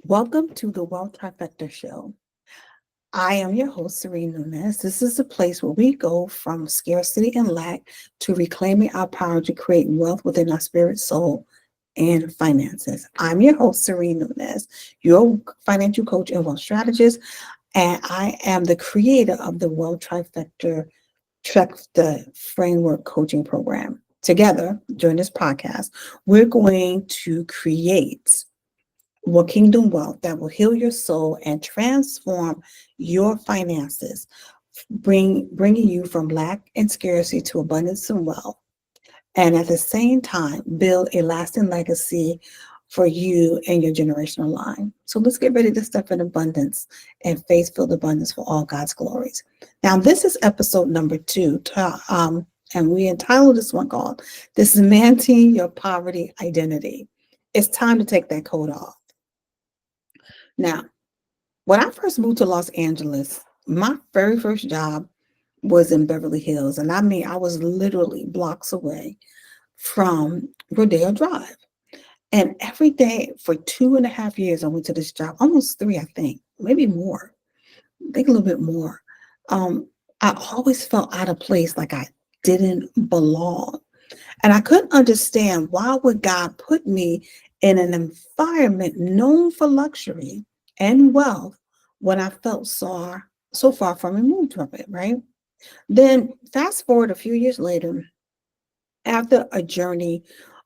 Welcome to the Wealth Trifecta Show. I am your host, Serene Nunes. This is the place where we go from scarcity and lack to reclaiming our power to create wealth within our spirit, soul, and finances. I'm your host, Serene Nunes, your financial coach and wealth strategist, and I am the creator of the Wealth Trifecta Framework Coaching Program. Together, during this podcast, we're going to create kingdom wealth that will heal your soul and transform your finances, bringing you from lack and scarcity to abundance and wealth, and at the same time build a lasting legacy for you and your generational line. So let's get ready to step in abundance and faith-filled abundance for all God's glories. Now, this is episode number 2, and we entitled this one called Dismantling Your Poverty Identity. It's time to take that coat off. Now, when I first moved to Los Angeles, my very first job was in Beverly Hills. And I mean, I was literally blocks away from Rodeo Drive. And every day for 2.5 years, I went to this job, almost 3, I think, maybe more, I think a little bit more. I always felt out of place, like I didn't belong. And I couldn't understand, why would God put me in an environment known for luxury and wealth when I felt so far from removed from it, right? Then fast forward a few years later, after a journey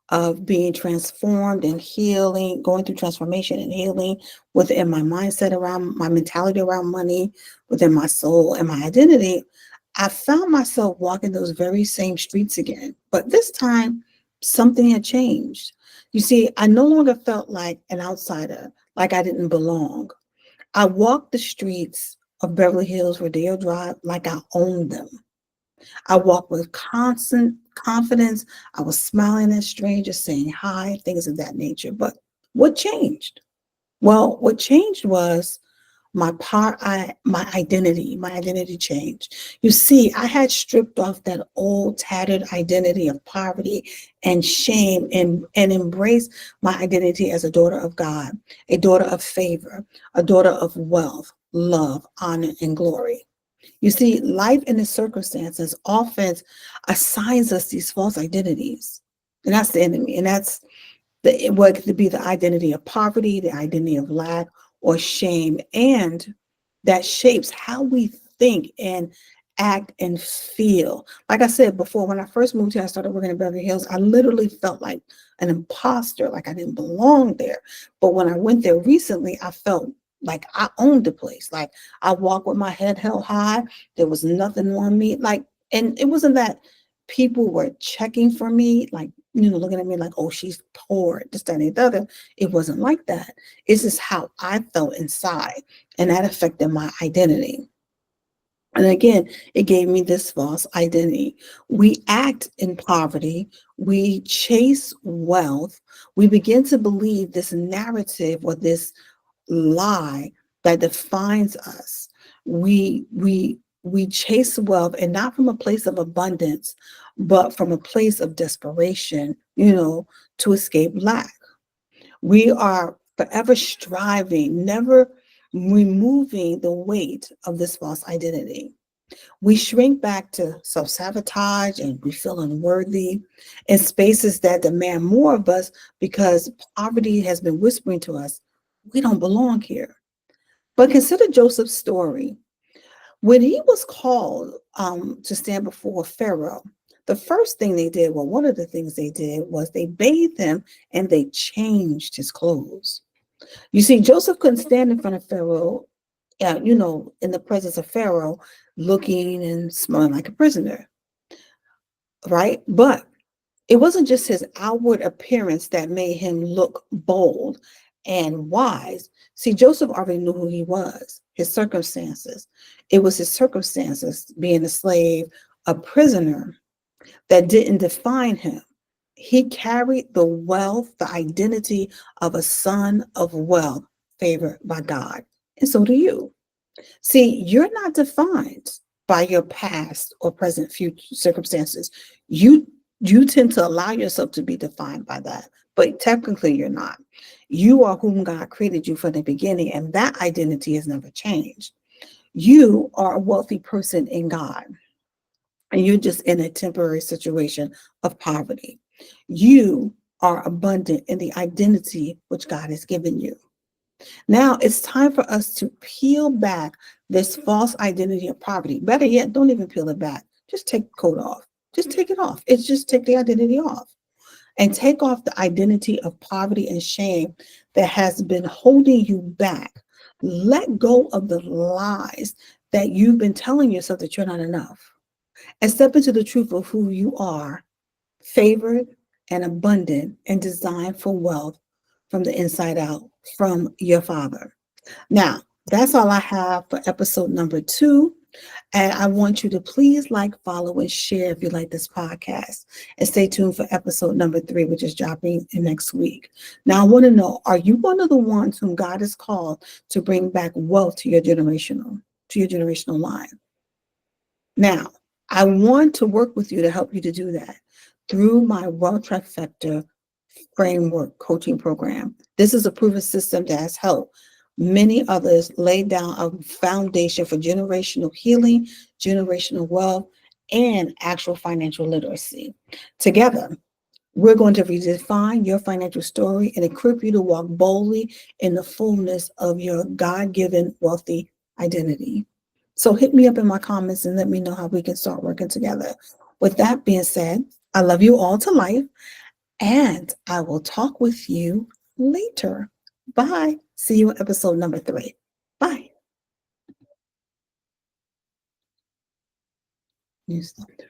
of being transformed and healing, going through transformation and healing within my mindset around my mentality around money, within my soul and my identity, I found myself walking those very same streets again. But this time, something had changed. You see, I no longer felt like an outsider, like I didn't belong. I walked the streets of Beverly Hills, Rodeo Drive, like I owned them. I walked with constant confidence. I was smiling at strangers, saying hi, things of that nature. But what changed? Well, what changed was my identity. My identity changed. You see, I had stripped off that old tattered identity of poverty and shame, and embraced my identity as a daughter of God, a daughter of favor, a daughter of wealth, love, honor, and glory. You see, life and its circumstances often assigns us these false identities. And that's the enemy. And that's what could be the identity of poverty, the identity of lack or shame. And that shapes how we think and act and feel. Like I said before, when I first moved here, I started working in Beverly Hills. I literally felt like an imposter, like I didn't belong there. But when I went there recently, I felt like I owned the place. Like I walked with my head held high. There was nothing on me. And it wasn't that people were checking for me, like, looking at me like, oh, she's poor, this, that, and the other. It wasn't like that. It's just how I felt inside. And that affected my identity. And again, it gave me this false identity. We act in poverty. We chase wealth. We begin to believe this narrative or this lie that defines us. We chase wealth, and not from a place of abundance, but from a place of desperation, to escape lack. We are forever striving, never removing the weight of this false identity. We shrink back to self-sabotage, and we feel unworthy in spaces that demand more of us because poverty has been whispering to us, we don't belong here. But consider Joseph's story. When he was called to stand before Pharaoh, the first thing they did, well, one of the things they did was they bathed him and they changed his clothes. You see, Joseph couldn't stand in front of Pharaoh, in the presence of Pharaoh, looking and smelling like a prisoner, right? But it wasn't just his outward appearance that made him look bold and wise. See, Joseph already knew who he was, his circumstances. It was his circumstances, being a slave, a prisoner, that didn't define him. He carried the wealth, the identity of a son of wealth, favored by God. And so do you. See, you're not defined by your past or present future circumstances. You tend to allow yourself to be defined by that. but technically you're not. You are whom God created you from the beginning, and that identity has never changed. You are a wealthy person in God, and you're just in a temporary situation of poverty. You are abundant in the identity which God has given you. Now it's time for us to peel back this false identity of poverty. Better yet, don't even peel it back. Just take the coat off. Just take it off. It's just take the identity off and take off the identity of poverty and shame that has been holding you back. Let go of the lies that you've been telling yourself that you're not enough, and step into the truth of who you are, favored and abundant and designed for wealth from the inside out from your Father. Now, that's all I have for episode number 2. And I want you to please like, follow, and share if you like this podcast. And stay tuned for episode number 3, which is dropping next week. Now, I want to know, are you one of the ones whom God has called to bring back wealth to your generational line? Now, I want to work with you to help you to do that through my Wealth Trifecta framework coaching program. This is a proven system that has helped many others lay down a foundation for generational healing, generational wealth, and actual financial literacy. Together, we're going to redefine your financial story and equip you to walk boldly in the fullness of your God-given wealthy identity. So hit me up in my comments and let me know how we can start working together. With that being said, I love you all to life, and I will talk with you later. Bye. See you in episode number 3. Bye. Newsletter.